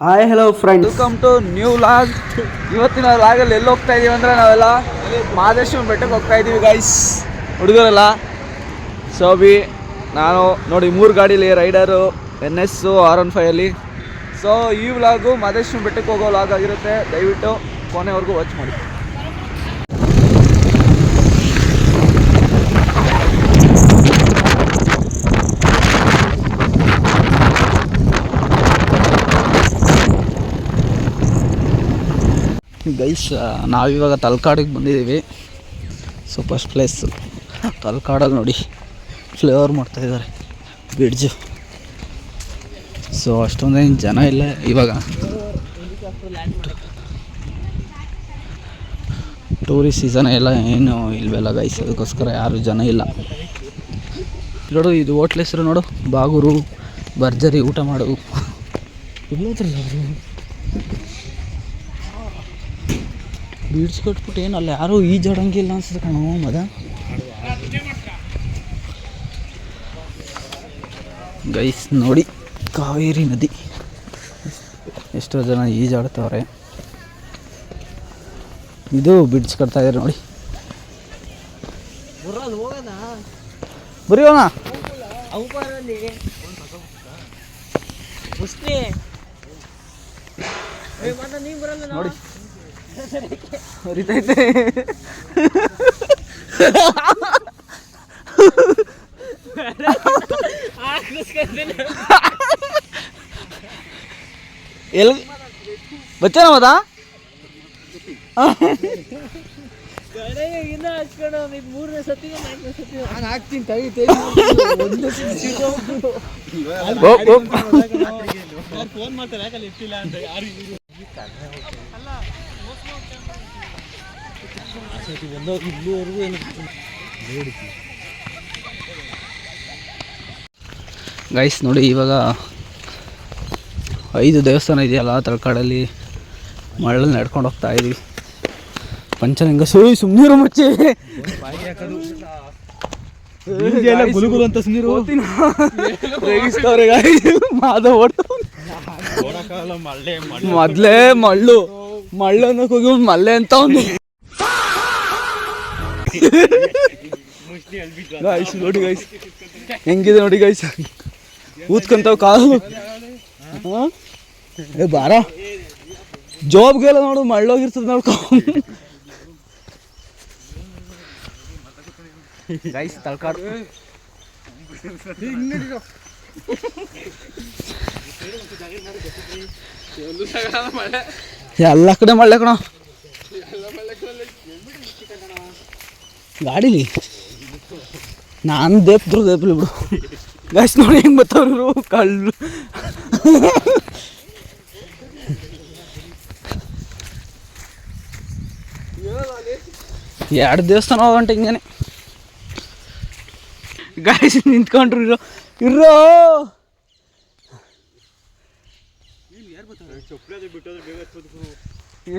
Hi hello friends, welcome to new vlog. ಇವತ್ತಿನ ವ್ಲಾಗಲ್ಲಿ ಎಲ್ಲಿ ಹೋಗ್ತಾ ಇದೀವಿ ಅಂದರೆ ನಾವೆಲ್ಲ ಮಹದೇಶ್ವರನ ಬೆಟ್ಟಕ್ಕೆ ಹೋಗ್ತಾ ಇದ್ದೀವಿ ಗೈಸ್, ಹುಡುಗರೆಲ್ಲ. ಸೋಬಿ ನಾನು ನೋಡಿ 3 ಗಾಡೀಲಿ ರೈಡರು NS R15 ಅಲ್ಲಿ. ಸೊ ಈ ವ್ಲಾಗು ಮಹದೇಶ್ವರನ ಬೆಟ್ಟಕ್ಕೆ ಹೋಗೋ ವ್ಲಾಗ್ ಆಗಿರುತ್ತೆ. ದಯವಿಟ್ಟು ಕೊನೆವರೆಗೂ ವಾಚ್ ಮಾಡಿ. ಗೈಸ್, ನಾವಿವಾಗ ತಲಕಾಡಿಗೆ ಬಂದಿದ್ದೀವಿ. ಸೊ ಫಸ್ಟ್ ಪ್ಲೇಸು ತಲಕಾಡಲ್ಲಿ ನೋಡಿ ಫ್ಲೇವರ್ ಮಾಡ್ತಾಯಿದ್ದಾರೆ ಬ್ರಿಡ್ಜು. ಸೊ ಅಷ್ಟೊಂದೇನು ಜನ ಇಲ್ಲ ಇವಾಗ, ಟೂರಿಸ್ಟ್ ಸೀಸನ್ ಎಲ್ಲ ಏನು ಇಲ್ವಲ್ಲ ಗೈಸ್, ಅದಕ್ಕೋಸ್ಕರ ಯಾರು ಜನ ಇಲ್ಲ. ನೋಡು ಇದು ಹೋಟ್ಲ್ ಹೆಸರು ನೋಡು, ಬಾಗೂರು ಭರ್ಜರಿ ಊಟ ಮಾಡು. ಇಲ್ಲದ್ರಲ್ಲ ಅವರು ಬೀಡ್ಸ್ ಕಟ್ಬಿಟ್ಟು ಏನು ಅಲ್ಲಿ ಯಾರೂ ಈಜಾಡಂಗಿಲ್ಲ ಅನ್ಸುತ್ತೆ ಕಣೋ ಮದ. ಗೈಸ್ ನೋಡಿ ಕಾವೇರಿ ನದಿ, ಎಷ್ಟೋ ಜನ ಈಜಾಡ್ತವ್ರೆ. ಇದು ಬಿಡ್ಸ್ ಕಟ್ತಾ ಇದ್ದಾರೆ ನೋಡಿ. ಬರೀ ನೋಡಿ ಹರಿತೈತೆ. ಎಲ್ಲಿ ಬಚ್ಚನ ಮದ ಗೈಸ್ ನೋಡಿ, ಇವಾಗ 5 ದೇವಸ್ಥಾನ ಇದೆಯಲ್ಲ ತಲಕಾಡಲ್ಲಿ, ಮಳ್ಳಲ್ಲಿ ನಡ್ಕೊಂಡು ಹೋಗ್ತಾ ಇದೀವಿ. ಪಂಚಲಿಂಗ ಸುಮ್ಮನಿರು ಮಚ್ಚಿ ಅಂತ ಮಾದ ಮೊದ್ಲೇ ಮಳ್ಳನ್ನ ಹೋಗಿ ಮಲ್ಲೆ ಅಂತ ಅವನು. ಗೈಸ್ ನೋಡಿ ಗೈಸ್ ಹೆಂಗಿದೆ ನೋಡಿ ಗೈಸ್, ಊದ್ಕೊಂತಾವ್ ಕಾಲು. ಬಾರ ಜಾಬ್ಗೆಲ್ಲ ನೋಡು ಮಳ್ಳೋಗಿರ್ತದೆ ನೋಡ್ಕೊ ಗೈಸ್. ತಲಕಾಡು ಎಲ್ಲ ಕಡೆ ಮಳ್ಳೆ ಕಣ ಗಾಡೀಲಿ. ನಾನು ದೇಪ್ಲಿ ಬಿಡು ಗೈಸ್. ನೋಡಿ ಹೆಂಗೆ ಬತ್ತವ್ರು ಕಳ್ಳು. ಎರಡು ದೇವಸ್ಥಾನ ಹೋಗಂಟ ಹಿಂಗೇನೆ ಗೈಸ್. ನಿಂತ್ಕೊಂಡ್ರು ಇರೋ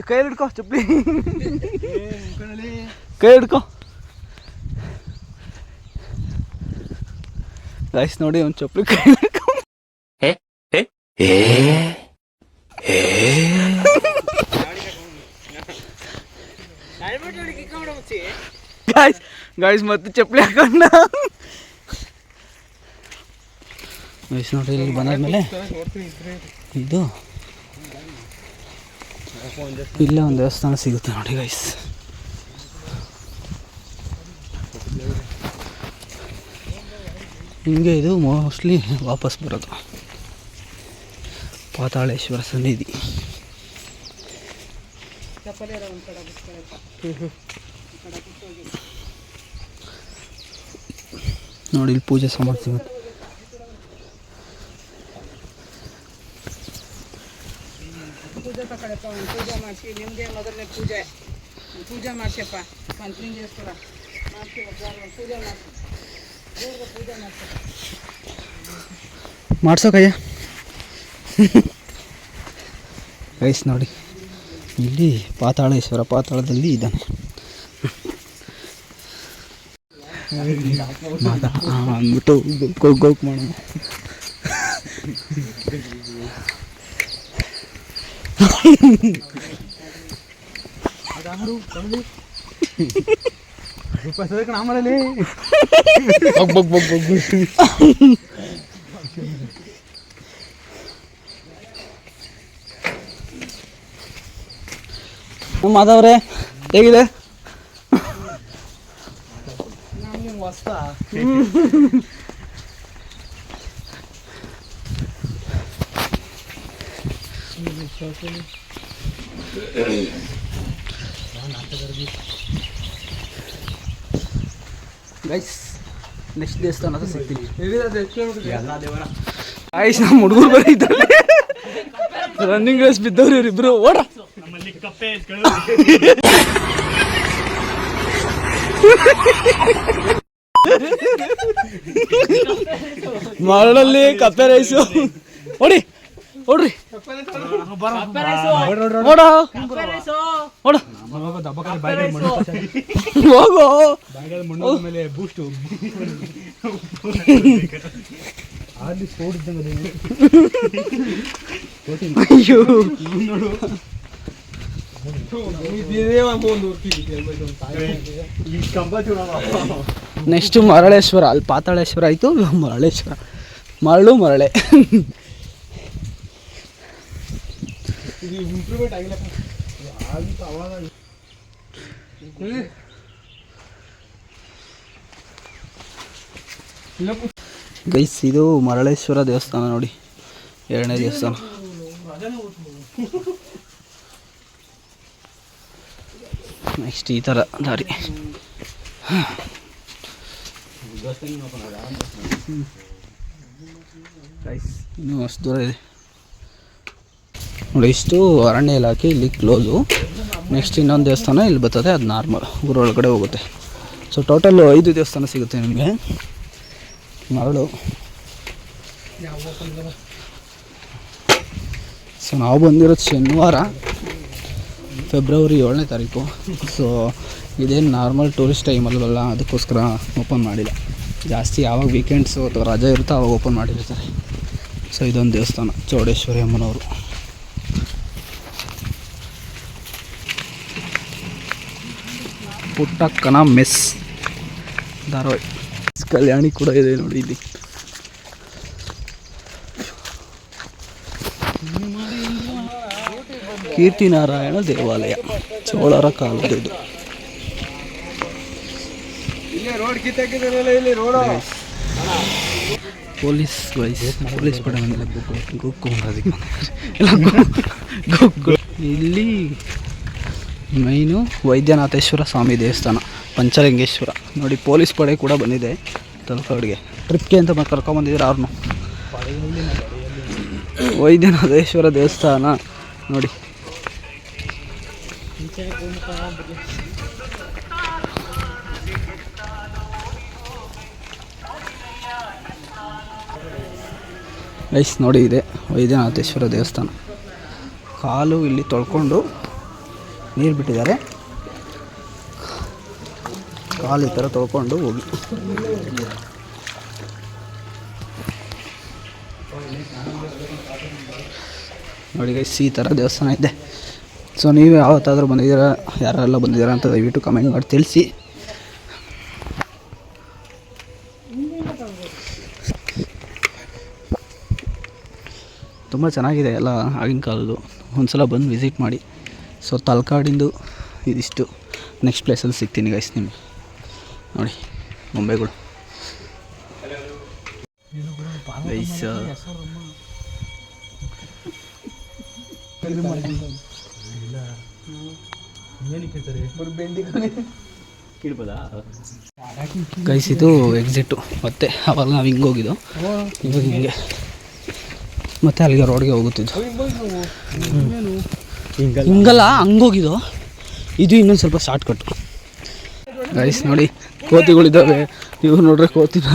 ಕೈ ಹಿಡ್ಕೊ, ಚಪ್ಪಲಿ ಕೈ ಹಿಡ್ಕೊ ಗೈಸ್. ನೋಡಿ ಒಂದು ಚಪ್ಪಲಿ ಕೈ ಹಿಡ್ಕೊ. ಗೈಸ್ ಮತ್ತೆ ಚಪ್ಪಲಿ ಹಾಕೊಂಡ ಗೈಸ್. ನೋಡಿ ಇಲ್ಲಿ ಬಂದಾದ್ಮೇಲೆ ಇದು ಇಲ್ಲೇ ಒಂದು ದೇವಸ್ಥಾನ ಸಿಗುತ್ತೆ ನೋಡಿ ಗೈಸ್. ಹಿಂಗೆ ಇದು ಮೋಸ್ಟ್ಲಿ ವಾಪಸ್ ಬರೋದು ಪಾತಾಳೇಶ್ವರ ಸನ್ನಿಧಿ. ನೋಡಿ ಇಲ್ಲಿ ಪೂಜೆ ಸಾಮಾನು ಸಿಗುತ್ತೆ. ಪೂಜೆ ಮಾಡಿಸಿ ನಿಮ್ಮದೇ ಮೊದಲನೇ ಪೂಜೆ ಮಾಡಿಸಪ್ಪ. ಮಂತ್ರಿ ಪೂಜೆ ಮಾಡ್ಸೋಕಯ್ಯ ಗೈಸ್. ನೋಡಿ ಇಲ್ಲಿ ಪಾತಾಳೇಶ್ವರ ಪಾತಾಳದಲ್ಲಿ ಇದ್ದಾನೆ. ಅಂದ್ಬಿಟ್ಟು ಗೋಕ್ ಮಾಡೋಣ. ಮಾಧವ್ರೆ ಹೇಗಿದೆ? ಗೈಸ್ ನೆಕ್ಸ್ಟ್ ದೇವಸ್ಥಾನ ಅಂತ ಸಿಗ್ತೀನಿ. ಆಯ್ಸ್ ನಮ್ಮ ಹುಡುಗರು ಬರೀ ಇದ್ರಲ್ಲಿ ರನ್ನಿಂಗ್ ರೇಸ್ ಬಿದ್ದವ್ರು ಇವರಿಬ್ರು. ಓಡ ಮರಳಲ್ಲಿ ಕಪ್ಪೆ ರೈಸು. ಓಡಿ ಓಡ್ರಿ ಓಡ ಓಡ ಹೋಗೋ. ಅಯ್ಯೋ ನೆಕ್ಸ್ಟ್ ಮರಳೇಶ್ವರ. ಅಲ್ಲಿ ಪಾತಾಳೇಶ್ವರ ಆಯಿತು, ಮರಳೇಶ್ವರ. ಮರಳು ಮರಳೆ. ಗೈಸ್ ಇದು ಮರಳೇಶ್ವರ ದೇವಸ್ಥಾನ ನೋಡಿ, 2ನೇ ದೇವಸ್ಥಾನ. ನೆಕ್ಸ್ಟ್ ಈ ಥರ ದಾರಿ. ಗೈಸ್ ಇನ್ನೂ ಅಷ್ಟು ದೂರ ಇದೆ ನೋಡಿ. ಇಷ್ಟು ಅರಣ್ಯ ಇಲಾಖೆ ಇಲ್ಲಿ ಕ್ಲೋಸು. ನೆಕ್ಸ್ಟ್ ಇನ್ನೊಂದು ದೇವಸ್ಥಾನ ಇಲ್ಲಿ ಬರ್ತದೆ, ಅದು ನಾರ್ಮಲ್ ಊರೊಳಗಡೆ ಹೋಗುತ್ತೆ. ಸೊ ಟೋಟಲ್ 5 ದೇವಸ್ಥಾನ ಸಿಗುತ್ತೆ ನಿಮಗೆ. ಮರಳು. ಸೊ ನಾವು ಬಂದಿರೋದು ಶನಿವಾರ, ಫೆಬ್ರವರಿ 7ನೇ ತಾರೀಕು. ಸೊ ಇದೇನು ನಾರ್ಮಲ್ ಟೂರಿಸ್ಟ್ ಟೈಮಲ್ವಲ್ಲ, ಅದಕ್ಕೋಸ್ಕರ ಓಪನ್ ಮಾಡಿಲ್ಲ. ಜಾಸ್ತಿ ಯಾವಾಗ ವೀಕೆಂಡ್ಸು ಅಥವಾ ರಜೆ ಇರುತ್ತೋ ಅವಾಗ ಓಪನ್ ಮಾಡಿರ್ತಾರೆ. ಸೊ ಇದೊಂದು ದೇವಸ್ಥಾನ, ಚೌಡೇಶ್ವರಿ ಅಮ್ಮನವರು. ಪುಟ್ಟಕ್ಕನ ಮೆಸ್ ಧಾರವಾಡ. ಕಲ್ಯಾಣಿ ಕೂಡ ಇದೆ ನೋಡಿ ಇಲ್ಲಿ. ಕೀರ್ತಿನಾರಾಯಣ ದೇವಾಲಯ, ಚೋಳರ ಕಾಲದ್ದು. ಪೊಲೀಸ್ ಪೊಲೀಸ್ ಪಡೆ ಇಲ್ಲಿ ಮೈನು ವೈದ್ಯನಾಥೇಶ್ವರ ಸ್ವಾಮಿ ದೇವಸ್ಥಾನ, ಪಂಚಲಿಂಗೇಶ್ವರ ನೋಡಿ. ಪೊಲೀಸ್ ಪಡೆ ಕೂಡ ಬಂದಿದೆ ತಲಕಾಡಿಗೆ ಟ್ರಿಪ್ಗೆ ಅಂತ ಕರ್ಕೊಂಬಂದಿದ್ದಾರೆ ಅವ್ರನ್ನು. ವೈದ್ಯನಾಥೇಶ್ವರ ದೇವಸ್ಥಾನ ನೋಡಿ. ಗೈಸ್ ನೋಡಿ, ಇದೆ ವೈದ್ಯನಾಥೇಶ್ವರ ದೇವಸ್ಥಾನ. ಕಾಲು ಇಲ್ಲಿ ತೊಳ್ಕೊಂಡು ನೀರು ಬಿಟ್ಟಿದ್ದಾರೆ, ಕಾಲು ಈ ಥರ ತೊಳ್ಕೊಂಡು ಹೋಗಿ. ನೋಡಿ ಗೈಸ್ ಈ ಥರ ದೇವಸ್ಥಾನ ಇದೆ. ಸೊ ನೀವು ಯಾವತ್ತಾದರೂ ಬಂದಿದ್ದೀರಾ, ಯಾರೆಲ್ಲ ಬಂದಿದ್ದೀರಾ ಅಂತ ದಯವಿಟ್ಟು ಕಮೆಂಟ್ ಮಾಡಿ ತಿಳಿಸಿ. ತುಂಬ ಚೆನ್ನಾಗಿದೆ ಎಲ್ಲ ಆಗಿನ ಕಾಲದ್ದು. ಒಂದು ಸಲ ಬಂದು ವಿಸಿಟ್ ಮಾಡಿ. ಸೊ ತಲಕಾಡಿಂದು ಇದಿಷ್ಟು. ನೆಕ್ಸ್ಟ್ ಪ್ಲೇಸಲ್ಲಿ ಸಿಗ್ತೀನಿ ಗೈಸ್ ನಿಮಗೆ. ನೋಡಿ ಬೊಂಬೆಗಳು ಗೈಸ್. ಗೈಸ್ ಇದು ಎಕ್ಸಿಟು. ಮತ್ತೆ ಅವಾಗ ನಾವು ಹಿಂಗೆ ಹೋಗಿದ್ದು, ಇವಾಗ ಹಿಂಗೆ ಮತ್ತೆ ಅಲ್ಲಿಗೆ ರೋಡ್ಗೆ ಹೋಗುತ್ತಿದ್ದು. ಹಿಂಗಲ್ಲ ಹಂಗೋಗಿದ್ದು, ಇದು ಇನ್ನೊಂದು ಸ್ವಲ್ಪ ಶಾರ್ಟ್ ಕಟ್ಟು. ಗೈಸ್ ನೋಡಿ ಕೋತಿಗಳಿದ್ದಾವೆ. ಇವ್ರು ನೋಡ್ರೆ ಕೋತಿನ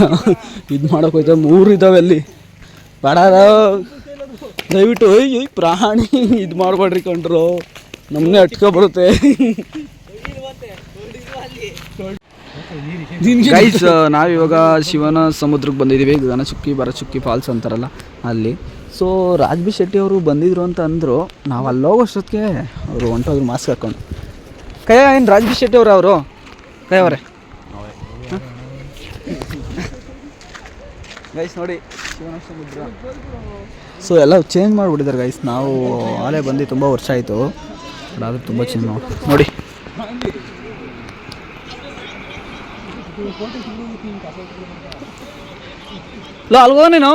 ಇದು ಮಾಡೋಕೆ ಹೋಯ್ತವೆ. 3 ಇದ್ದಾವೆ ಅಲ್ಲಿ. ಬೇಡ ದಯವಿಟ್ಟು ಈ ಪ್ರಾಣಿ ಇದು ಮಾಡಬೇಡ್ರಿ ಕಂಡ್ರು, ನಮ್ಮನ್ನೇ ಅಟ್ಕೊ ಬರುತ್ತೆ. ಗೈಸ್ ನಾವಿವಾಗ ಶಿವನ ಸಮುದ್ರಕ್ಕೆ ಬಂದಿದ್ದೀವಿ, ಗಗನಚುಕ್ಕಿ ಭರಚುಕ್ಕಿ ಫಾಲ್ಸ್ ಅಂತಾರಲ್ಲ ಅಲ್ಲಿ. ಸೊ ರಾಜ್ ಬಿ ಶೆಟ್ಟಿ ಅವರು ಬಂದಿದ್ರು ಅಂತ ಅಂದರು. ನಾವು ಅಲ್ಲಿ ಹೋಗೋಷ್ಟೊತ್ತಿಗೆ ಅವರು ಹೊಂಟೋದ್ರು ಮಾಸ್ಕ್ ಹಾಕೊಂಡು. ಏನು ರಾಜ್ ಬಿ ಶೆಟ್ಟಿ ಅವರು ಅವರೇ ಗೈಸ್ ನೋಡಿ ಶಿವನ ಸಮುದ್ರ. ಸೊ ಎಲ್ಲ ಚೇಂಜ್ ಮಾಡಿಬಿಟ್ಟಿದ್ದಾರೆ ಗೈಸ್. ನಾವು ಆಲೇ ಬಂದು ತುಂಬ ವರ್ಷ ಆಯಿತು, ಬಟ್ ಆದರೂ ತುಂಬ ಚೇಂಜ್ ನೋಡಿ. ಅಲ್ಗೋ ನೀನು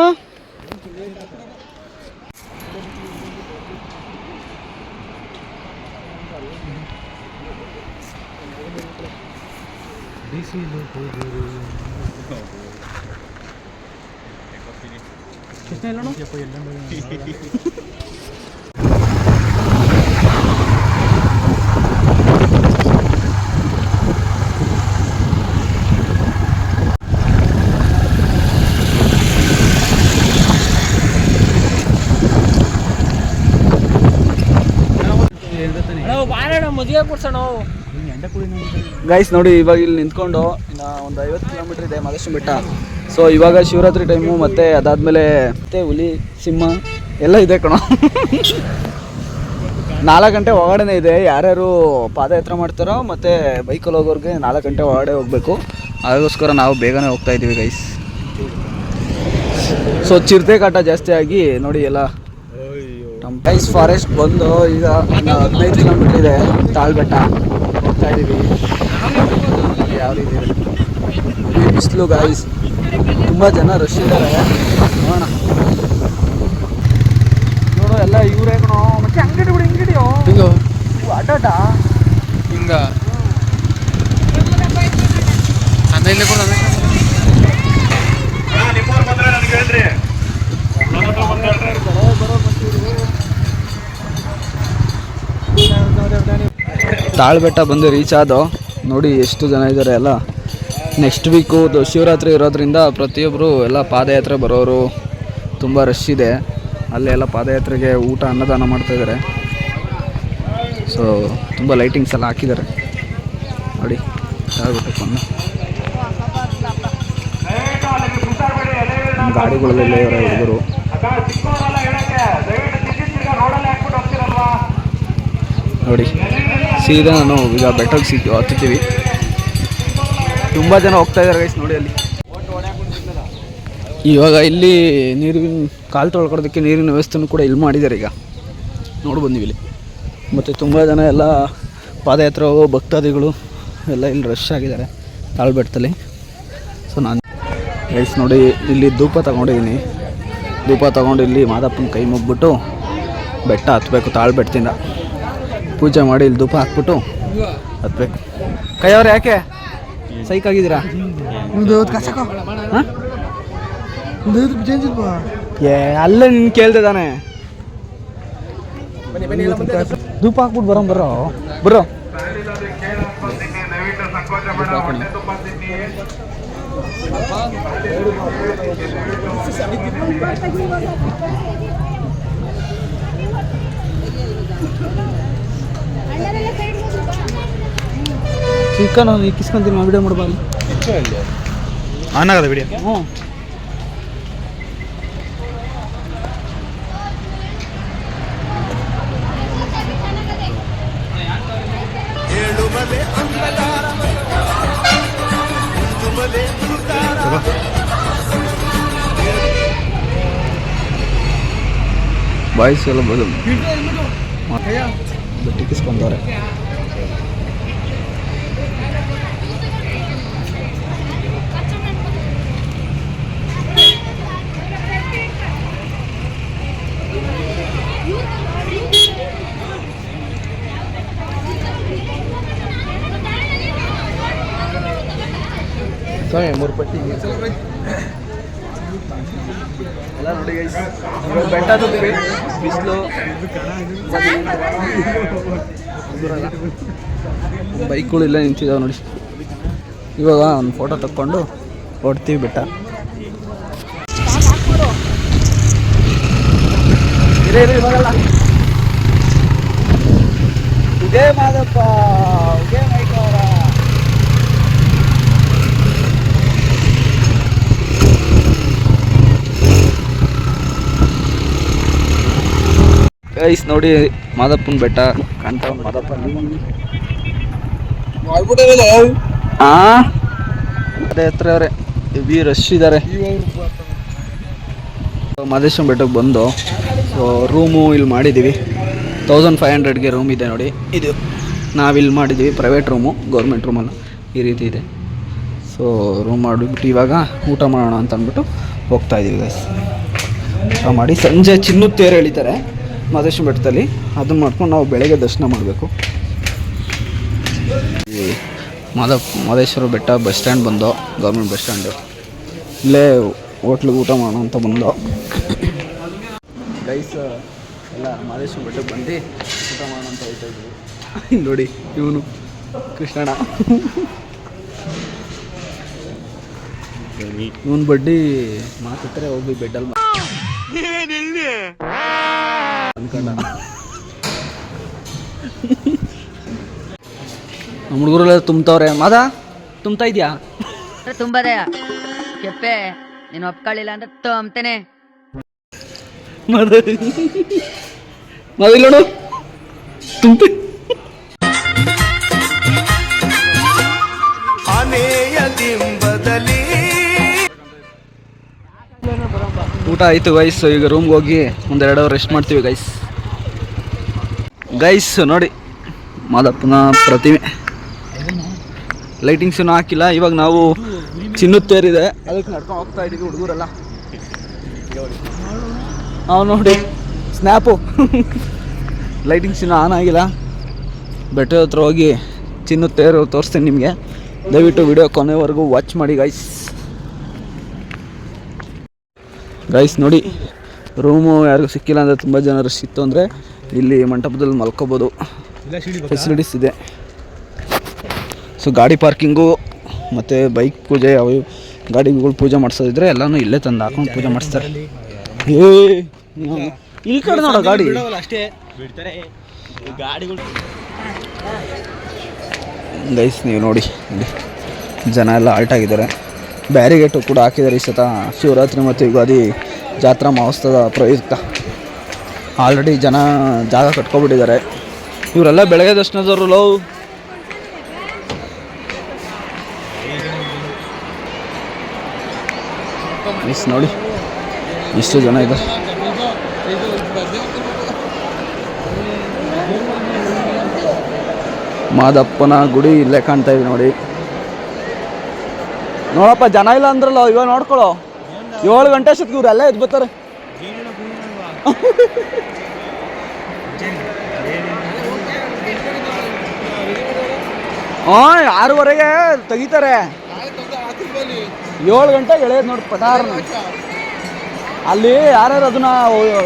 ಗೈಸ್ ನೋಡಿ, ಇವಾಗ ಇಲ್ಲಿ ನಿಂತ್ಕೊಂಡು ಇನ್ನು ಒಂದು 50 ಕಿಲೋಮೀಟರ್ ಇದೆ ಮಹದೇಶ್ವರ ಬೆಟ್ಟ. ಸೊ ಇವಾಗ ಶಿವರಾತ್ರಿ ಟೈಮು, ಮತ್ತು ಅದಾದಮೇಲೆ ಮತ್ತೆ ಹುಲಿ ಸಿಂಹ ಎಲ್ಲ ಇದೆ ಕಣೋ. 4 ಗಂಟೆ ಒಳಗಡೆ ಇದೆ. ಯಾರ್ಯಾರು ಪಾದಯಾತ್ರೆ ಮಾಡ್ತಾರೋ ಮತ್ತು ಬೈಕಲ್ಲಿ ಹೋಗೋರಿಗೆ 4 ಗಂಟೆ ಒಳಗಡೆ ಹೋಗಬೇಕು. ಅದಕ್ಕೋಸ್ಕರ ನಾವು ಬೇಗನೆ ಹೋಗ್ತಾ ಇದ್ದೀವಿ ಗೈಸ್. ಸೊ ಚಿರತೆ ಕಾಟ ಜಾಸ್ತಿ ಆಗಿ ನೋಡಿ ಎಲ್ಲ ಗೈಸ್. ಫಾರೆಸ್ಟ್ ಬಂದು ಈಗ 15 ಕಿಲೋಮೀಟರ್ ಇದೆ ತಾಳ್ಬೆಟ್ಟ ಹೋಗ್ತಾ ಇದ್ದೀವಿ. ಯಾವ ರೀತಿ ಇದೆ ಬಿಸಿಲು ಗೈಸ್, ತುಂಬ ಜನ ರಶ್ ಇದ್ದಾರೆ. ನೋಡೋಣ ನೋಡು ಎಲ್ಲ ಇವರೇ ಕಣೋ. ಮತ್ತೆ ಅಂಗಡಿ ಬಿಡು, ಅಂಗಡಿಯೋ ಆಟಾಟ ಹಿಂಗ ತಾಳ್ಬೆಟ್ಟ ಬಂದು ರೀಚ್ ಆದೋ. ನೋಡಿ ಎಷ್ಟು ಜನ ಇದ್ದಾರೆ ಎಲ್ಲ. ನೆಕ್ಸ್ಟ್ ವೀಕು ಶಿವರಾತ್ರಿ ಇರೋದ್ರಿಂದ ಪ್ರತಿಯೊಬ್ಬರು ಎಲ್ಲ ಪಾದಯಾತ್ರೆ ಬರೋರು ತುಂಬ ರಶ್ ಇದೆ. ಅಲ್ಲೇ ಎಲ್ಲ ಪಾದಯಾತ್ರೆಗೆ ಊಟ ಅನ್ನದಾನ ಮಾಡ್ತಾಯಿದ್ದಾರೆ. ಸೊ ತುಂಬ ಲೈಟಿಂಗ್ಸ್ ಎಲ್ಲ ಹಾಕಿದ್ದಾರೆ ನೋಡಿ. ತಾಳ್ಬೆಟ್ಟಕ್ಕೆ ಬಂದು ಗಾಡಿಗಳಲ್ಲೆಲ್ಲ ಇವರ ಹುಡುಗರು ನೋಡಿ. ಸೀದಾ ನಾನು ಈಗ ಬೆಟ್ಟಕ್ಕೆ ಹತ್ತಿದ್ದೀವಿ. ತುಂಬ ಜನ ಹೋಗ್ತಾ ಇದ್ದಾರೆ ಗೈಸ್ ನೋಡಿ ಅಲ್ಲಿ. ಇವಾಗ ಇಲ್ಲಿ ನೀರಿನ ಕಾಲು ತೊಳ್ಕೊಳೋದಕ್ಕೆ ನೀರಿನ ವ್ಯವಸ್ಥೆನೂ ಕೂಡ ಇಲ್ಲಿ ಮಾಡಿದ್ದಾರೆ. ಈಗ ನೋಡಿ ಬಂದೀವಿ ಇಲ್ಲಿ. ಮತ್ತು ತುಂಬ ಜನ ಎಲ್ಲ ಪಾದಯಾತ್ರೆ ಹೋಗೋ ಭಕ್ತಾದಿಗಳು ಎಲ್ಲ ಇಲ್ಲಿ ರಶ್ ಆಗಿದ್ದಾರೆ ತಾಳ್ಬೆಟ್ಟದಲ್ಲಿ. ಸೊ ನಾನು ಗೈಸ್ ನೋಡಿ ಇಲ್ಲಿ ಧೂಪ ತಗೊಂಡಿದ್ದೀನಿ. ಧೂಪ ತಗೊಂಡು ಇಲ್ಲಿ ಮಾದಪ್ಪನ ಕೈ ಮುಗ್ಬಿಟ್ಟು ಬೆಟ್ಟ ಹತ್ತಬೇಕು. ತಾಳ್ಬೆಟ್ಟದಿಂದ ಪೂಜೆ ಮಾಡಿ ಇಲ್ಲಿ ಧೂಪ ಹಾಕ್ಬಿಟ್ಟು ಹತ್ತಬೇಕು. ಕೈಯವ್ರು ಯಾಕೆ ಸೈಕ್ ಆಗಿದ್ದೀರಾ? ಏ ಅಲ್ಲೇ ನಿನ್ನ ಕೇಳ್ದೆ ತಾನೆ. ಧೂಪ ಹಾಕ್ಬಿಟ್ಟು ಬರೋ ಬರೋ. ಚಿಕನ್ ಕಿಸ್ಕೊಂತೀನಿ ವಿಡಿಯೋ ಮಾಡ್ಬಾರ್ದು. ಆನ್ ಆಗದ ವಿಡಿಯೋ. ಹ್ಞೂ ಬಾಯ್ಸ್ ಎಲ್ಲ ಬದು ಟಿಕ್ಕಿಸ್ಕೊಂಡವ್ರೆ. ಮೂರು ಪಟ್ಟಿ ಎಲ್ಲ ನೋಡಿ ಗೈಸ್. ಬೆಟ್ಟ ಹತ್ತೀವಿ, ಬಿಸಿಲು ಬೈಕ್ಗಳು ಇಲ್ಲ ನಿಂತಿದ್ದಾವೆ ನೋಡಿ. ಇವಾಗ ಒಂದು ಫೋಟೋ ತಕ್ಕೊಂಡು ಹೊಡ್ತೀವಿ ಬೆಟ್ಟ. ಇವಾಗಲ್ಲ ಇದೇ ಮಾದಪ್ಪ, ಇದೇ ಮೈಕ್ ಅವರ ಗೈಸ್ ನೋಡಿ ಮಾದಪ್ಪನ ಬೆಟ್ಟ ಕಾಣ್ತಾವ. ಮಾದಪ್ಪ ಅದೇ ಹತ್ರ ಅವರೇ ಹೆವಿ ರಶ್ ಇದ್ದಾರೆ. ಮಾದೇಶ್ವರ ಬೆಟ್ಟಕ್ಕೆ ಬಂದು ಸೊ ರೂಮು ಇಲ್ಲಿ ಮಾಡಿದ್ದೀವಿ. 1500ಗೆ ರೂಮ್ ಇದೆ ನೋಡಿ. ಇದು ನಾವಿಲ್ಲಿ ಮಾಡಿದ್ದೀವಿ ಪ್ರೈವೇಟ್ ರೂಮು, ಗೌರ್ಮೆಂಟ್ ರೂಮಲ್ಲ ಈ ರೀತಿ ಇದೆ. ಸೊ ರೂಮ್ ಮಾಡಿಬಿಟ್ಟು ಇವಾಗ ಊಟ ಮಾಡೋಣ ಅಂತ ಅಂದ್ಬಿಟ್ಟು ಹೋಗ್ತಾಯಿದ್ದೀವಿ ಗೈಸ್. ಊಟ ಮಾಡಿ ಸಂಜೆ ಚಿನ್ನದ ತೇರು ಎಳಿತಾರೆ ಮಾದೇಶ್ವರ ಬೆಟ್ಟದಲ್ಲಿ, ಅದನ್ನು ಮಾಡ್ಕೊಂಡು ನಾವು ಬೆಳಗ್ಗೆ ದರ್ಶನ ಮಾಡಬೇಕು. ಈ ಮಾದೇಶ್ವರ ಬೆಟ್ಟ ಬಸ್ ಸ್ಟ್ಯಾಂಡ್ ಬಂದು, ಗೌರ್ಮೆಂಟ್ ಬಸ್ ಸ್ಟ್ಯಾಂಡು, ಇಲ್ಲೇ ಹೋಟ್ಲಿಗೆ ಊಟ ಮಾಡೋಣ ಅಂತ ಬಂದು ಗೈಸ್ ಎಲ್ಲ ಮಾದೇಶ್ವರ ಬೆಟ್ಟಕ್ಕೆ ಬಂದು ಊಟ ಮಾಡೋಣ ಅಂತ ಹೋಗ್ತಾ ಇದ್ವಿ. ನೋಡಿ ಇವನು ಕೃಷ್ಣಣ್ಣ, ಇವನು ಬಡ್ಡಿ ಮಾತಾಡ್ತಾರೆ ಹೋಗಿ ಬೆಡ್ಡಲ್ಲಿ ಅನ್ಕೊಂಡ. ನಮ್ಮ ಹುಡುಗರೆಲ್ಲ ತುಂಬ್ತವ್ರೆ. ಮಾದ ತುಂಬ್ತಾ ಇದೆಯಾ? ತುಂಬದೇ ಕೆಪ್ಪೆ ನೀನು ಒಪ್ಕೊಳ್ಳಿಲ್ಲ ಅಂದ್ರೆ ತುಂಬ್ತೇನೆ. ಮದಿಲ್ಲೋಡು ತುಂಬ ಊಟ ಆಯಿತು ಗೈಸ್. ಈಗ ರೂಮ್ಗೆ ಹೋಗಿ ಒಂದೆರಡು ಅವರ್ ರೆಸ್ಟ್ ಮಾಡ್ತೀವಿ ಗೈಸ್. ನೋಡಿ ಮಾದಪ್ಪನ ಪ್ರತಿಮೆ, ಲೈಟಿಂಗ್ಸನ್ನು ಹಾಕಿಲ್ಲ. ಇವಾಗ ನಾವು ಚಿನ್ನದ ತೇರಿದೆ ಅದಕ್ಕೆ ನಡ್ಕೊಂಡು ಹೋಗ್ತಾ ಇದ್ದೀವಿ ಹುಡುಗರೆಲ್ಲ. ನಾವು ನೋಡಿ ಸ್ನ್ಯಾಪು ಲೈಟಿಂಗ್ಸ್ ಇನ್ನೂ ಆನ್ ಆಗಿಲ್ಲ. ಬೆಟ್ಟದ ಹತ್ರ ಹೋಗಿ ಚಿನ್ನದ ತೇರು ತೋರಿಸ್ತೀನಿ ನಿಮಗೆ. ದಯವಿಟ್ಟು ವಿಡಿಯೋ ಕೊನೆವರೆಗೂ ವಾಚ್ ಮಾಡಿ ಗೈಸ್ ನೋಡಿ ರೂಮು ಯಾರಿಗೂ ಸಿಕ್ಕಿಲ್ಲ ಅಂದರೆ, ತುಂಬ ಜನರು ಸಿಕ್ತು ಅಂದರೆ ಇಲ್ಲಿ ಮಂಟಪದಲ್ಲಿ ಮಲ್ಕೋಬೋದು, ಫೆಸಿಲಿಟೀಸ್ ಇದೆ. ಸೊ ಗಾಡಿ ಪಾರ್ಕಿಂಗು ಮತ್ತು ಬೈಕ್ ಪೂಜೆ, ಅವು ಗಾಡಿಗಳು ಪೂಜೆ ಮಾಡಿಸೋದಿದ್ರೆ ಎಲ್ಲನೂ ಇಲ್ಲೇ ತಂದು ಹಾಕೊಂಡು ಪೂಜೆ ಮಾಡಿಸ್ತಾರೆ. ಈ ಕಡೆ ನೋಡೋ ಗಾಡಿ ಅಷ್ಟೇ ಬಿಡ್ತಾರೆ ಗಾಡಿಗಳು. ಗೈಸ್ ನೀವು ನೋಡಿ ಜನ ಎಲ್ಲ ಆಲ್ಟ್ ಆಗಿದ್ದಾರೆ. ಬ್ಯಾರಿಗೇಟು ಕೂಡ ಹಾಕಿದ್ದಾರೆ ಈ ಸತ ಶಿವರಾತ್ರಿ ಮತ್ತು ಯುಗಾದಿ ಜಾತ್ರಾ ಮಹೋತ್ಸವದ ಪ್ರಯುಕ್ತ. ಆಲ್ರೆಡಿ ಜನ ಜಾಗ ಕಟ್ಕೊಬಿಟ್ಟಿದ್ದಾರೆ. ಇವರೆಲ್ಲ ಬೆಳಗ್ಗೆ ದರ್ಶನದವರು ಲವ್. ಮಿಸ್ ನೋಡಿ ಇಷ್ಟು ಜನ ಇದ್ದಾರೆ. ಮಾದಪ್ಪನ ಗುಡಿ ಇಲ್ಲೇ ಕಾಣ್ತಾ ಇದೆ ನೋಡಿ. ನೋಡಪ್ಪ ಜನ ಇಲ್ಲ ಅಂದ್ರಲ್ಲ, ಇವಾಗ ನೋಡ್ಕೊಳ್ಳೋ 7 ಗಂಟೆ ಅಷ್ಟೊತ್ತಿಗೆ ಇವ್ರು ಎಲ್ಲ ಎದ್ದು ಬರ್ತಾರೆ. ಹಾಂ 6:30ಗೆ ತೆಗಿತಾರೆ. 7 ಗಂಟೆಗೆ ಎಳೆಯೋದು ನೋಡಿ ಪದಾರ್ನ. ಅಲ್ಲಿ ಯಾರ್ಯಾರು ಅದನ್ನ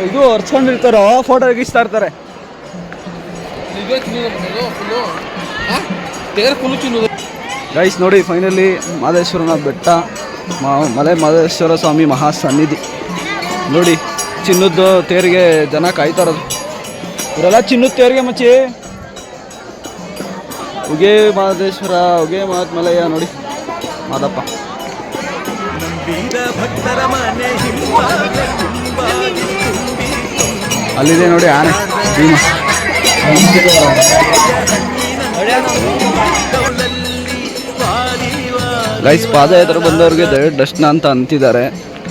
ಇದು ಹೊರ್ಸ್ಕೊಂಡಿರ್ತಾರೋ ಫೋಟೋ ತೆಗಿಸ್ತಾ ಇರ್ತಾರೆ. ಗೈಸ್ ನೋಡಿ ಫೈನಲಿ ಮಾದೇಶ್ವರನ ಬೆಟ್ಟ, ಮಲೆ ಮಾದೇಶ್ವರ ಸ್ವಾಮಿ ಮಹಾಸನ್ನಿಧಿ ನೋಡಿ. ಚಿನ್ನದ ತೇರಿಗೆ ಜನ ಕಾಯ್ತಾ ಇರೋದು. ಇವರೆಲ್ಲ ಚಿನ್ನದ ತೇರಿಗೆ ಮಚ್ಚಿ ಉಗೆ ಮಾದೇಶ್ವರ, ಉಗೆ ಮಲೆಯ ನೋಡಿ ಮಾದಪ್ಪ. ಅಲ್ಲಿದೆ ನೋಡಿ ಆನೆ ಭೀಮ. ಗೈಸ್ ಪಾದಯಾತ್ರೆ ಬಂದವ್ರಿಗೆ ದಯವಿಟ್ಟು ದರ್ಶನ ಅಂತ ಅಂತಿದ್ದಾರೆ.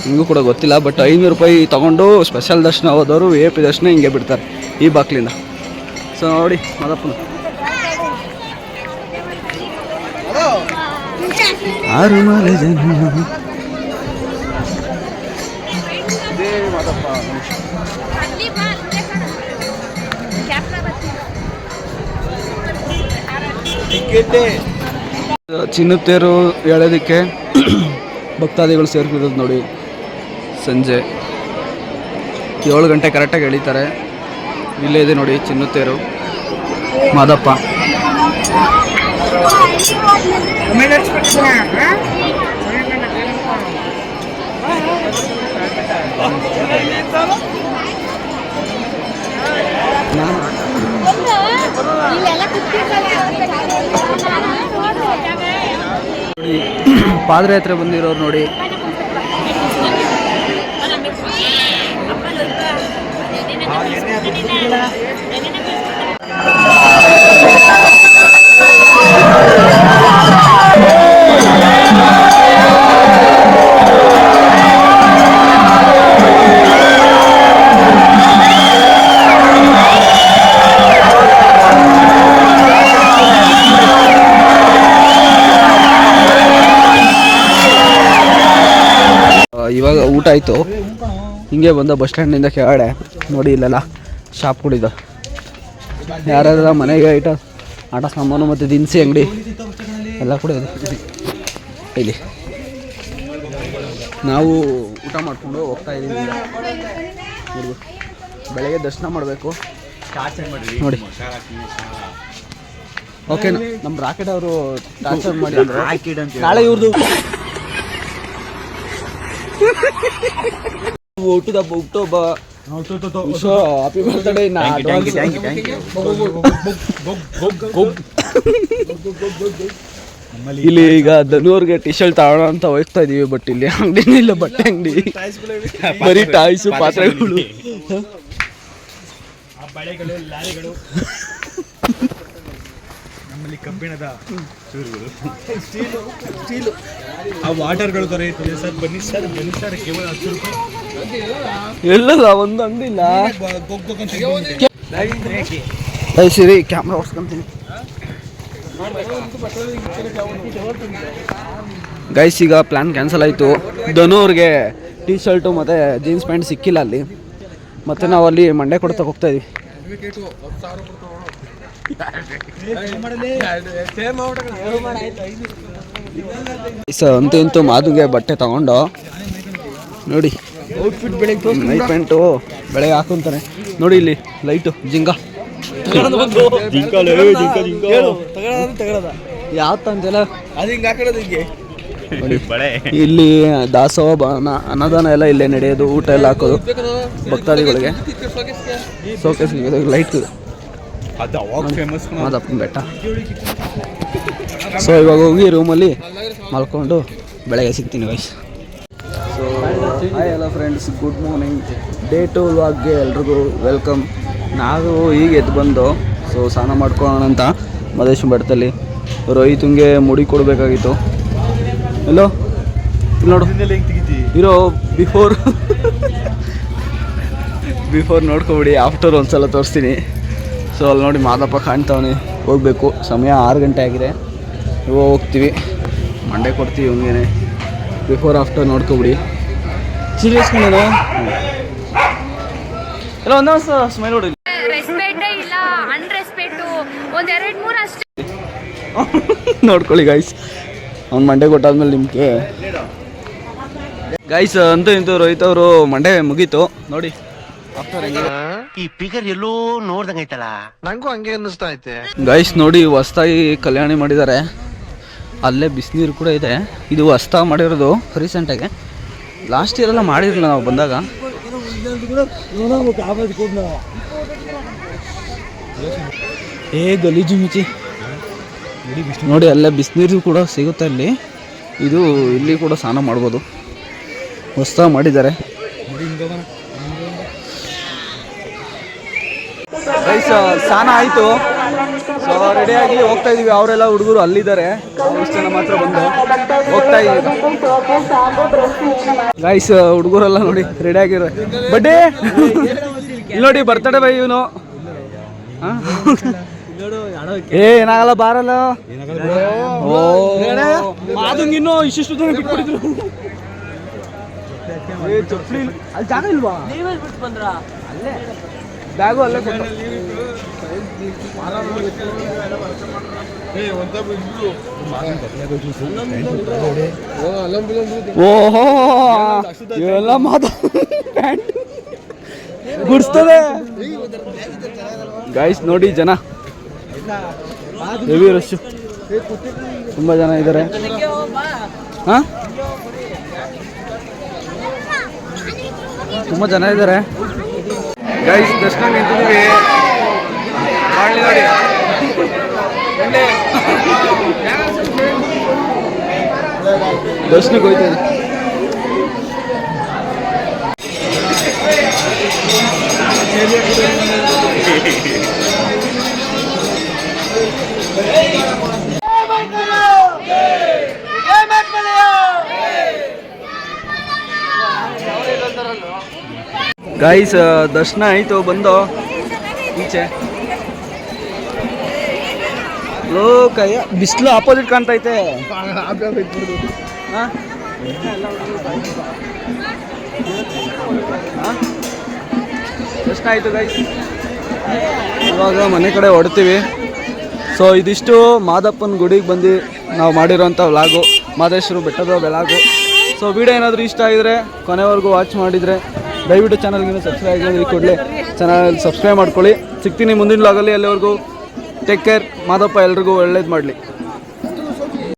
ನಿಮಗೂ ಕೂಡ ಗೊತ್ತಿಲ್ಲ, ಬಟ್ 500 ರೂಪಾಯಿ ತೊಗೊಂಡು ಸ್ಪೆಷಲ್ ದರ್ಶನ ಹೋದವರು VIP ದರ್ಶನ ಹಿಂಗೆ ಬಿಡ್ತಾರೆ ಈ ಬಾಕ್ಲಿಂದ. ಸೊ ನೋಡಿ ಮಾದಪ್ಪನ ಆರುಮಲೆ ಜನ ಮಾದಪ್ಪ. ಚಿನ್ನದ ತೇರು ಎಳೆಯೋದಕ್ಕೆ ಭಕ್ತಾದಿಗಳು ಸೇರ್ತಿರೋದು ನೋಡಿ. ಸಂಜೆ 7 ಗಂಟೆ ಕರೆಕ್ಟಾಗಿ ಎಳಿತಾರೆ. ಇಲ್ಲೇ ಇದೆ ನೋಡಿ ಚಿನ್ನದ ತೇರು ಮಾದಪ್ಪ. ಪಾದಯಾತ್ರೆ ಬಂದಿರೋರು ನೋಡಿ. ಇವಾಗ ಊಟ ಆಯಿತು, ಹಿಂಗೆ ಬಂದ ಬಸ್ ಸ್ಟ್ಯಾಂಡಿಂದ ಕೆಳಗಡೆ ನೋಡಿ ಇಲ್ಲೆಲ್ಲ ಶಾಪ್ಗಳಿದೆ. ಯಾರ್ಯಾರ ಮನೆಗೆ ಆಟ ಸಾಮಾನು ಮತ್ತು ದಿನಸಿ ಅಂಗಡಿ ಎಲ್ಲ ಕೂಡ ಇದೆ ಇಲ್ಲಿ. ನಾವು ಊಟ ಮಾಡಿಕೊಂಡು ಹೋಗ್ತಾ ಇದ್ದೀವಿ. ಬೆಳಗ್ಗೆ ದರ್ಶನ ಮಾಡಬೇಕು ನೋಡಿ. ಓಕೆ, ನಮ್ಮ ರಾಕೆಟ್ ಅವರು ಟಾರ್ಚರ್ ಮಾಡಿ ನಾಳೆ ಇವ್ರದ್ದು ಹ್ಯಾಪಿ ಬರ್ತ್ಡೇ. ಇಲ್ಲಿ ಈಗ ಧನುವ್ರಿಗೆ ಟಿ ಶರ್ಟ್ ತಗೋಣ ಅಂತ ಹೋಗ್ತಾ ಇದೀವಿ. ಬಟ್ ಇಲ್ಲಿ ಅಂಗಡಿನೇ ಇಲ್ಲ, ಬಟ್ಟೆ ಅಂಗಡಿ, ಬರೀ ಟಾಯ್ಸು ಪಾತ್ರೆಗಳು. ನಮ್ಮಲ್ಲಿ ಕಬ್ಬಿಣದ ಚೂರುಗಳು, ಸ್ಟೀಲು, ಆ ವಾಟರ್ಗಳು ದೊರೆಯುತ್ತದೆ ಸರ್. ಬನ್ನಿ ಸರ್, ಬನ್ನಿ ಸರ್, ಕೇವಲ 10 ರೂಪಾಯಿ. ಎಲ್ಲದ ಒಂದು ಅಂಗಡಿ ಇಲ್ಲ. ಸರಿ, ಕ್ಯಾಮ್ರಾ ಓಡಿಸ್ಕೊಂತೀನಿ ಗೈಸ್. ಈಗ ಪ್ಲ್ಯಾನ್ ಕ್ಯಾನ್ಸಲ್ ಆಯಿತು. ಧನು ಅವ್ರಿಗೆ ಟೀ ಶರ್ಟು ಮತ್ತು ಜೀನ್ಸ್ ಪ್ಯಾಂಟ್ ಸಿಕ್ಕಿಲ್ಲ ಅಲ್ಲಿ. ಮತ್ತು ನಾವು ಅಲ್ಲಿ ಮಂಡೆ ಕೊಡ್ತಾ ಹೋಗ್ತಾ ಇದೀವಿ. ಅಂತೂ ಇಂತೂ ಮಾದುಗೆ ಬಟ್ಟೆ ತಗೊಂಡು ನೋಡಿ, ಔಟ್ಫಿಟ್ ಬೆಳಗ್ಗೆ ನೈಟ್ ಪ್ಯಾಂಟು ಬೆಳಗ್ಗೆ ಹಾಕೊಂತಾನೆ ನೋಡಿ. ಇಲ್ಲಿ ಲೈಟು ಜಿಂಗ ಯಾವ ತಂತೆಲ್ಲ ಇಲ್ಲಿ ದಾಸೋಹ ಅನ್ನದಾನ ಎಲ್ಲ ಇಲ್ಲೇ ನಡೆಯೋದು. ಊಟ ಎಲ್ಲ ಹಾಕೋದು ಭಕ್ತಾದಿಗಳಿಗೆ. ಸೋಕೇಸ್ ಲೈಟ್ ಮಾದಪ್ಪನ ಬೆಟ್ಟ. ಸೊ ಇವಾಗ ಹೋಗಿ ರೂಮಲ್ಲಿ ಮಲ್ಕೊಂಡು ಬೆಳಗ್ಗೆ ಸಿಗ್ತೀನಿ ವೈಸ್. ಸೊ ಹಾಯ್ ಎಲ್ಲ ಫ್ರೆಂಡ್ಸ್, ಗುಡ್ ಮಾರ್ನಿಂಗ್. ಡೇ 2 ವ್ಲಾಗ್ಗೆ ಎಲ್ರಿಗೂ ವೆಲ್ಕಮ್. ನಾವು ಈಗ ಎದ್ದು ಬಂದು ಸೊ ಸ್ನಾನ ಮಾಡ್ಕೊಳ್ಳೋಣ ಅಂತ ಮದೇಶ್ವರ ಬೆಟ್ಟದಲ್ಲಿ. ರೋಹಿತಂಗೆ ಮುಡಿ ಕೊಡಬೇಕಾಗಿತ್ತು. ಎಲ್ಲೋ ಇಲ್ಲಿ ನೋಡು ಇರೋ ಬಿಫೋರ್ ನೋಡ್ಕೊಬಿಡಿ, ಆಫ್ಟರ್ ಒಂದ್ಸಲ ತೋರಿಸ್ತೀನಿ. ಸೊ ಅಲ್ಲಿ ನೋಡಿ ಮಾದಪ್ಪ ಕಾಣ್ತಾವನೆ. ಹೋಗಬೇಕು, ಸಮಯ 6 ಗಂಟೆ ಆಗಿದೆ. ಇವಾಗ ಹೋಗ್ತೀವಿ, ಮಂಡೆ ಕೊಡ್ತೀವಿ ಹಂಗೇನೆ. ಬಿಫೋರ್ ಆಫ್ಟರ್ ನೋಡ್ಕೊಬಿಡಿ. ಸೀರಿಯಸ್ ಕಣೇನು ಎಲ್ಲ ಒಂದೇ ಸ್ಮೈಲ್ ನೋಡಿ. ನೋಡ್ಕೊಳ್ಳಿ ಗೈಸ್, ಅವ್ನು ಮಂಡೆ ಕೊಟ್ಟಾದ್ಮೇಲೆ ನಿಮಗೆ ಗೈಸ್. ಅಂತೂ ಇಂತೂ ರೋಹಿತ್ ಅವರು ಮಂಡೆ ಮುಗೀತು ನೋಡಿ. ಈ ಪಿಗರ್ ಎಲ್ಲೋ ನೋಡ್ದಂಗೈತಲ್ಲ, ನಂಗೂ ಹಂಗೆ ಅನ್ನಿಸ್ತಾ ಐತೆ ಗೈಸ್. ನೋಡಿ ಹೊಸ್ತಾಗಿ ಕಲ್ಯಾಣಿ ಮಾಡಿದ್ದಾರೆ, ಅಲ್ಲೇ ಬಿಸಿನೀರು ಕೂಡ ಇದೆ. ಇದು ಹೊಸ್ತಾಗಿ ಮಾಡಿರೋದು ರೀಸೆಂಟಾಗಿ. ಲಾಸ್ಟ್ ಇಯರ್ ಎಲ್ಲ ಮಾಡಿರಲಿಲ್ಲ ನಾವು ಬಂದಾಗ. ಗಲೀಜು ಮಿಚಿ ನೋಡಿ, ಅಲ್ಲೇ ಬಿಸಿನೀರು ಕೂಡ ಸಿಗುತ್ತೆ ಇಲ್ಲಿ. ಇದು ಇಲ್ಲಿ ಕೂಡ ಸ್ನಾನ ಮಾಡ್ಬೋದು, ಹೊಸ್ತಾಗಿ ಮಾಡಿದ್ದಾರೆ ಗೈಸ್. ಸ್ನಾನ ಆಯಿತು, ಸೊ ರೆಡಿಯಾಗಿ ಹೋಗ್ತಾ ಇದೀವಿ. ಅವರೆಲ್ಲ ಹುಡುಗರು ಅಲ್ಲಿದ್ದಾರೆ, ಇಷ್ಟು ಜನ ಮಾತ್ರ ಬಂದು ಹೋಗ್ತಾ ಇದೀವಿ ಗೈಸ್. ಹುಡುಗರೆಲ್ಲ ನೋಡಿ ರೆಡಿಯಾಗಿರೋ ಬಡ್ಡೆ ಇಲ್ಲಿ ನೋಡಿ, ಬರ್ತಡೇ ಬೈ ಇವನು. ಏನಾಗಲ್ಲ ಬಾರಲ್ಲ. ಅದಂಗೆ ಇನ್ನೂ ಇಷ್ಟಿಷ್ಟು ಜನ ಬಿಟ್ಬಿಟ್ಟಿದ್ರು. ಚಪ್ಪಲಿ ಅಲ್ಲಿ ಜಾಗ ಇಲ್ವಾ? ಅಲ್ಲೇ ಬ್ಯಾಗು ಅಲ್ಲೇ ಕೊಟ್ಟು. ಓಹೋ, ಇವೆಲ್ಲ ಪ್ಯಾಂಟ್ ಗುಡಿಸ್ತದೆ ಗೈಸ್. ನೋಡಿ ಜನ ಹೆವಿ ರಶ್, ತುಂಬ ಜನ ಇದ್ದಾರೆ. ಹಾಂ, ತುಂಬ ಜನ ಇದ್ದಾರೆ ಗೈಸ್. ದರ್ಶನ ನಿಂತಿದ್ದೀವಿ, ಮಾಡಲಿ ನೋಡಿ. ದರ್ಶನಕ್ಕೆ ಹೋಯ್ತೇನೆ. ಗೈಸ್ ದರ್ಶನ ಆಯಿತು ಬಂದು ಈಚೆ ಲೋಕಯ್ಯ ಬಿಸಿಲು ಆಪೋಸಿಟ್ ಕಾಣ್ತೈತೆ ಹಾಂ ದರ್ಶನ ಆಯಿತು ಗೈಸ್ ಇವಾಗ ಮನೆ ಕಡೆ ಹೊಡ್ತೀವಿ. ಸೊ ಇದಿಷ್ಟು ಮಾದಪ್ಪನ ಗುಡಿಗೆ ಬಂದು ನಾವು ಮಾಡಿರೋಂಥ ವ್ಲಾಗು, ಮಾದೇಶ್ವರ ಬೆಟ್ಟದ ವ್ಲಾಗು. ಸೊ ವಿಡಿಯೋ ಏನಾದರೂ ಇಷ್ಟ ಆಗಿದರೆ ಕೊನೆವರೆಗೂ ವಾಚ್ ಮಾಡಿದರೆ ದಯವಿಟ್ಟು ಚಾನಲ್ಗೆ ಸಬ್ಸ್ಕ್ರೈಬ್ ಆಗಿದ್ರೆ ಕೂಡಲೇ ಚಾನಲ್ ಸಬ್ಸ್ಕ್ರೈಬ್ ಮಾಡ್ಕೊಳ್ಳಿ. ಸಿಗ್ತೀನಿ ಮುಂದಿನ ವ್ಲಾಗಲ್ಲಿ. ಅಲ್ಲಿವರೆಗೂ ಟೇಕ್ ಕೇರ್. ಮಾದಪ್ಪ ಎಲ್ರಿಗೂ ಒಳ್ಳೇದು ಮಾಡಲಿ.